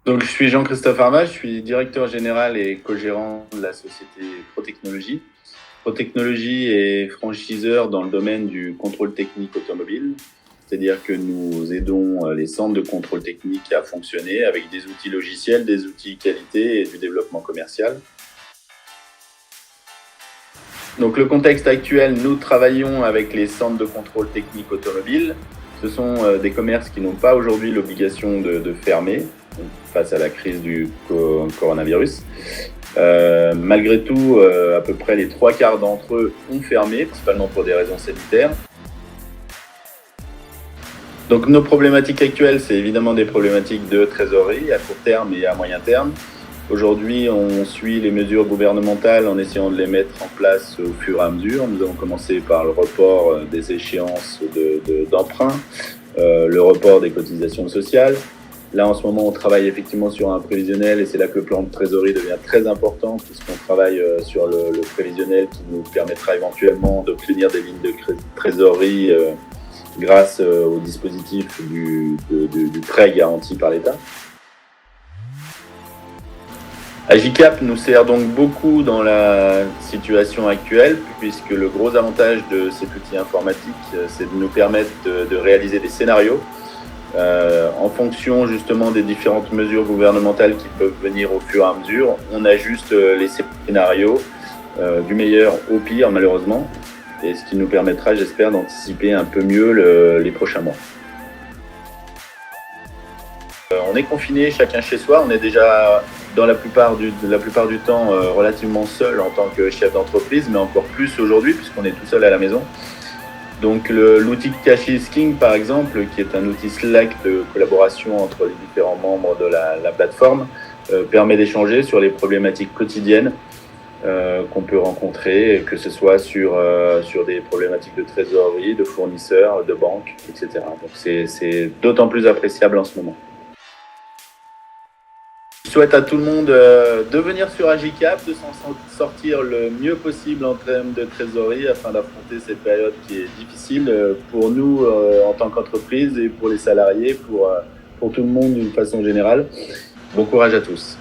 Donc, je suis Jean-Christophe Arma, je suis directeur général et co-gérant de la société ProTechnologie. ProTechnologie est franchiseur dans le domaine du contrôle technique automobile, c'est-à-dire que nous aidons les centres de contrôle technique à fonctionner avec des outils logiciels, des outils qualité et du développement commercial. Donc, le contexte actuel, nous travaillons avec les centres de contrôle technique automobile. Ce sont des commerces qui n'ont pas aujourd'hui l'obligation de fermer face à la crise du coronavirus. Malgré tout, à peu près les 3/4 d'entre eux ont fermé, principalement pour des raisons sanitaires. Donc nos problématiques actuelles, c'est évidemment des problématiques de trésorerie à court terme et à moyen terme. Aujourd'hui, on suit les mesures gouvernementales en essayant de les mettre en place au fur et à mesure. Nous avons commencé par le report des échéances d'emprunt, le report des cotisations sociales. Là, en ce moment, on travaille effectivement sur un prévisionnel et c'est là que le plan de trésorerie devient très important puisqu'on travaille sur le prévisionnel qui nous permettra éventuellement d'obtenir des lignes de trésorerie grâce au dispositif du prêt garanti par l'État. Agicap nous sert donc beaucoup dans la situation actuelle puisque le gros avantage de cet outil informatique, c'est de nous permettre de réaliser des scénarios en fonction justement des différentes mesures gouvernementales qui peuvent venir au fur et à mesure. On ajuste les scénarios du meilleur au pire malheureusement, et ce qui nous permettra, j'espère, d'anticiper un peu mieux les prochains mois. On est confinés chacun chez soi, on est déjà dans la plupart du temps relativement seul en tant que chef d'entreprise, mais encore plus aujourd'hui puisqu'on est tout seul à la maison. Donc l'outil Cash is King par exemple, qui est un outil Slack de collaboration entre les différents membres de la plateforme, permet d'échanger sur les problématiques quotidiennes qu'on peut rencontrer, que ce soit sur des problématiques de trésorerie, de fournisseurs, de banques, etc. Donc c'est d'autant plus appréciable en ce moment. Je souhaite à tout le monde de venir sur Agicap, de s'en sortir le mieux possible en termes de trésorerie afin d'affronter cette période qui est difficile pour nous en tant qu'entreprise et pour les salariés, pour tout le monde d'une façon générale. Bon courage à tous.